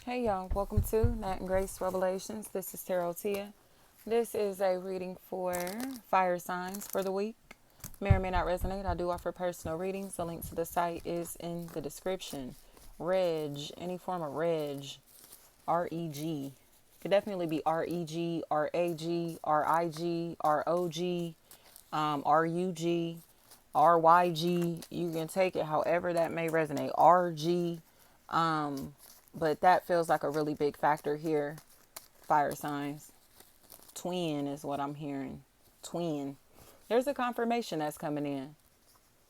Hey y'all, welcome to Nat and Grace Revelations. This is Tarot Tia. This is a reading for fire signs for the week. May or may not resonate. I do offer personal readings. The link to the site is in the description. Reg, any form of reg, R-E-G. Could definitely be R-E-G, R-A-G, R-I-G, R-O-G, R-U-G, R-Y-G. You can take it however that may resonate. R-G. But that feels like a really big factor here. Fire signs. Twin is what I'm hearing. Twin. There's a confirmation that's coming in.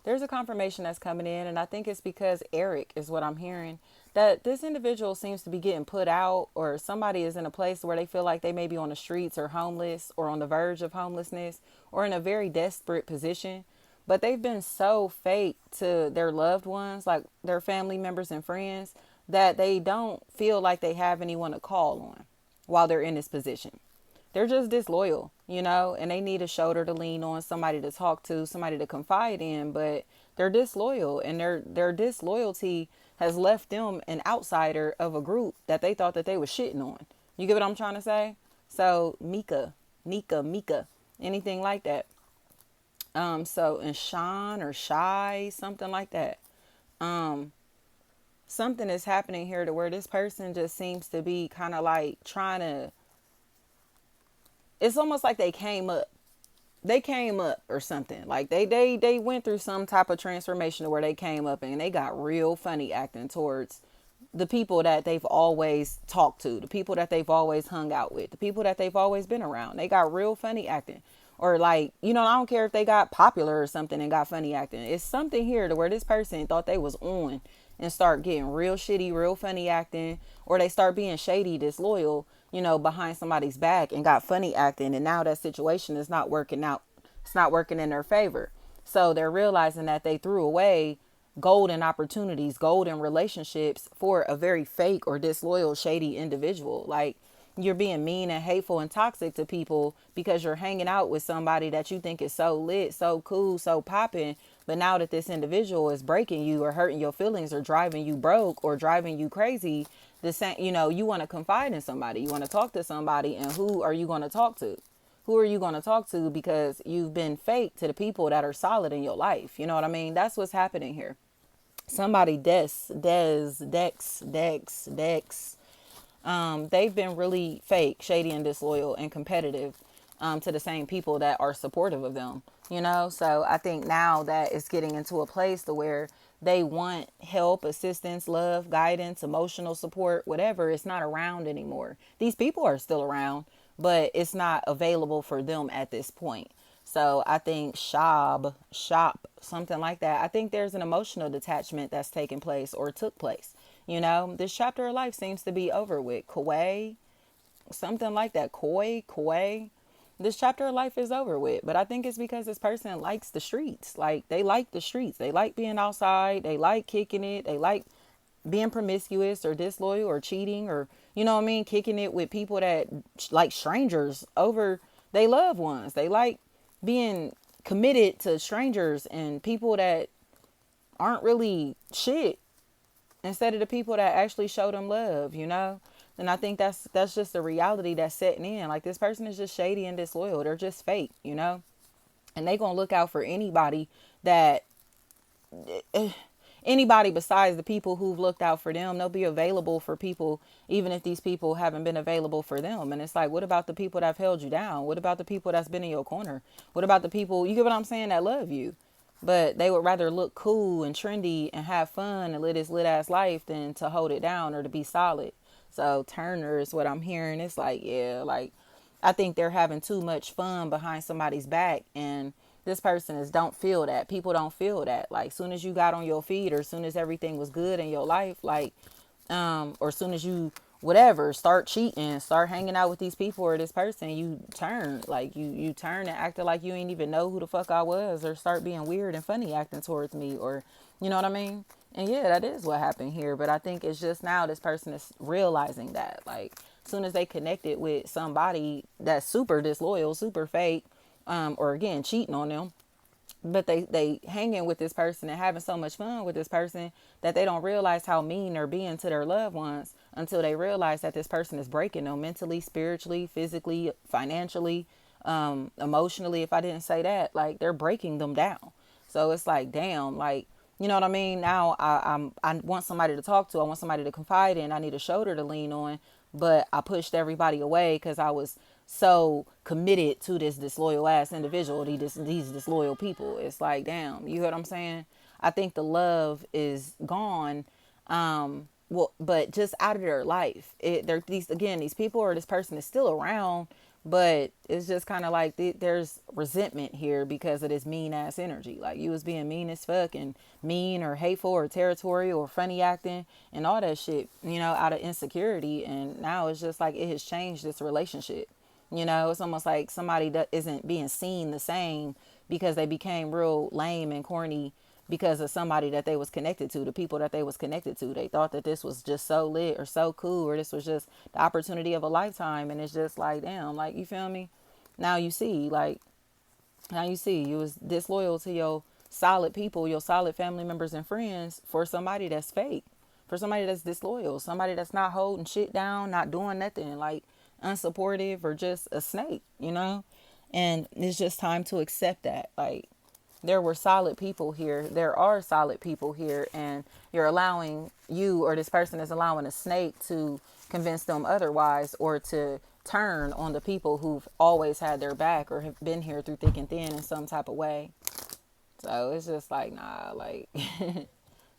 There's a confirmation that's coming in, and I think it's because Eric is what I'm hearing. That this individual seems to be getting put out, or somebody is in a place where they feel like they may be on the streets or homeless or on the verge of homelessness or in a very desperate position. But they've been so fake to their loved ones, like their family members and friends, that they don't feel like they have anyone to call on while they're in this position. They're just disloyal, and they need a shoulder to lean on, somebody to talk to, somebody to confide in, but they're disloyal, and their disloyalty has left them an outsider of a group that they thought that they was shitting on. You get what I'm trying to say? So Mika, anything like that. So and Sean or Shy, something like that. Um, Something is happening here to where this person just seems to be kind of like trying to, it's almost like they came up or something, like they went through some type of transformation to where they came up and they got real funny acting towards the people that they've always talked to, the people that they've always hung out with, the people that they've always been around. They got real funny acting, or like, I don't care if they got popular or something and got funny acting. It's something here to where this person thought they was on and start getting real shitty, real funny acting, or they start being shady, disloyal, behind somebody's back and got funny acting. And now that situation is not working out. It's not working in their favor. So they're realizing that they threw away golden opportunities, golden relationships for a very fake or disloyal, shady individual. Like, you're being mean and hateful and toxic to people because you're hanging out with somebody that you think is so lit, so cool, so popping. But now that this individual is breaking you or hurting your feelings or driving you broke or driving you crazy, the same, you want to confide in somebody, you want to talk to somebody, and who are you going to talk to? Who are you going to talk to? Because you've been fake to the people that are solid in your life. You know what I mean? That's what's happening here. Somebody Dex, they've been really fake, shady, and disloyal and competitive to the same people that are supportive of them. So I think now that it's getting into a place to where they want help, assistance, love, guidance, emotional support, whatever. It's not around anymore. These people are still around, but it's not available for them at this point. So I think shop, something like that. I think there's an emotional detachment that's taken place or took place. This chapter of life seems to be over with. Kauai, something like that. Koi. This chapter of life is over with. But I think it's because this person likes the streets. Like, they like the streets. They like being outside. They like kicking it. They like being promiscuous or disloyal or cheating, or, kicking it with people that like strangers over they loved ones. They like being committed to strangers and people that aren't really shit, instead of the people that actually show them love. And I think that's just the reality that's setting in. Like, this person is just shady and disloyal. They're just fake. And they gonna look out for that anybody besides the people who've looked out for them. They'll be available for people even if these people haven't been available for them. And it's like, what about the people that have held you down? What about the people that's been in your corner? What about the people, you get what I'm saying, that love you? But they would rather look cool and trendy and have fun and live this lit ass life than to hold it down or to be solid. So Turner is what I'm hearing. It's like, yeah, like, I think they're having too much fun behind somebody's back, and this person is don't feel that. People don't feel that. Like, soon as you got on your feet, or soon as everything was good in your life, like, or soon as you whatever start cheating, start hanging out with these people or this person, you turn, like, you turn and acting like you ain't even know who the fuck I was, or start being weird and funny acting towards me, or, you know what I mean? And yeah, that is what happened here. But I think it's just now this person is realizing that, like, as soon as they connected with somebody that's super disloyal, super fake, or again cheating on them, but they hanging with this person and having so much fun with this person that they don't realize how mean they're being to their loved ones until they realize that this person is breaking them mentally, spiritually, physically, financially, emotionally. If I didn't say that, like they're breaking them down. So it's like, damn, like, you know what I mean? Now I want somebody to talk to. I want somebody to confide in. I need a shoulder to lean on. But I pushed everybody away because I was so committed to this disloyal ass individual, these disloyal people. It's like, damn, you hear what I'm saying? I think the love is gone. Well, but just out of their life. They're these people or this person is still around, but it's just kind of like there's resentment here because of this mean ass energy. Like you was being mean as fuck and mean or hateful or territorial or funny acting and all that shit, out of insecurity. And now it's just like it has changed this relationship. It's almost like somebody that isn't being seen the same because they became real lame and corny because of somebody that they was connected to, the people that they was connected to. They thought that this was just so lit or so cool, or this was just the opportunity of a lifetime. And it's just like, damn, like, you feel me? Now you see, like, now you see you was disloyal to your solid people, your solid family members and friends for somebody that's fake, for somebody that's disloyal, somebody that's not holding shit down, not doing nothing, like unsupportive or just a snake. And it's just time to accept that. Like, there were solid people here. There are solid people here. And you or this person is allowing a snake to convince them otherwise, or to turn on the people who've always had their back or have been here through thick and thin in some type of way. So it's just like, nah, like,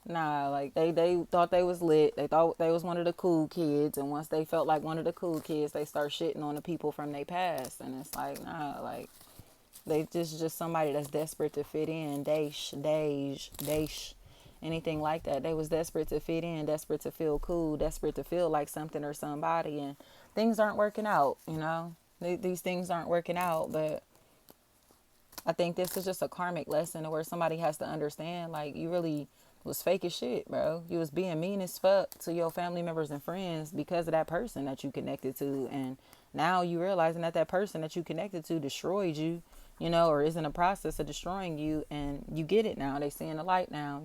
nah, like they thought they was lit. They thought they was one of the cool kids. And once they felt like one of the cool kids, they start shitting on the people from their past. And it's like, nah, like, they just somebody that's desperate to fit in. Dej, anything like that. They was desperate to fit in, desperate to feel cool, desperate to feel like something or somebody, and things aren't working out. These things aren't working out, but I think this is just a karmic lesson where somebody has to understand, like, you really was fake as shit, bro. You was being mean as fuck to your family members and friends because of that person that you connected to. And now you realizing that person that you connected to destroyed you, or is in the process of destroying you. And you get it now. They seeing the light now.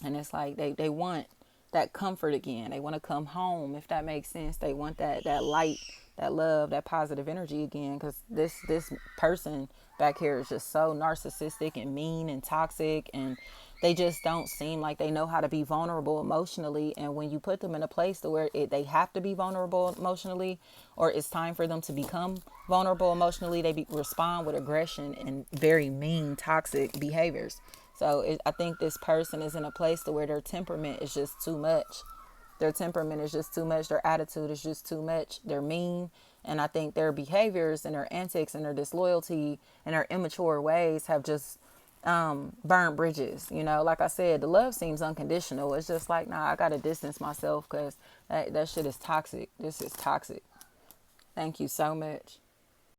And it's like they want that comfort again. They want to come home, if that makes sense. They want that light, that love, that positive energy again. Because this person back here is just so narcissistic and mean and toxic, and they just don't seem like they know how to be vulnerable emotionally. And when you put them in a place to where they have to be vulnerable emotionally, or it's time for them to become vulnerable emotionally, they respond with aggression and very mean, toxic behaviors. So I think this person is in a place to where their temperament is just too much. Their temperament is just too much. Their attitude is just too much. They're mean. And I think their behaviors and their antics and their disloyalty and their immature ways have just burned bridges. Like I said, the love seems unconditional. It's just like, nah, I got to distance myself because that shit is toxic. This is toxic. Thank you so much.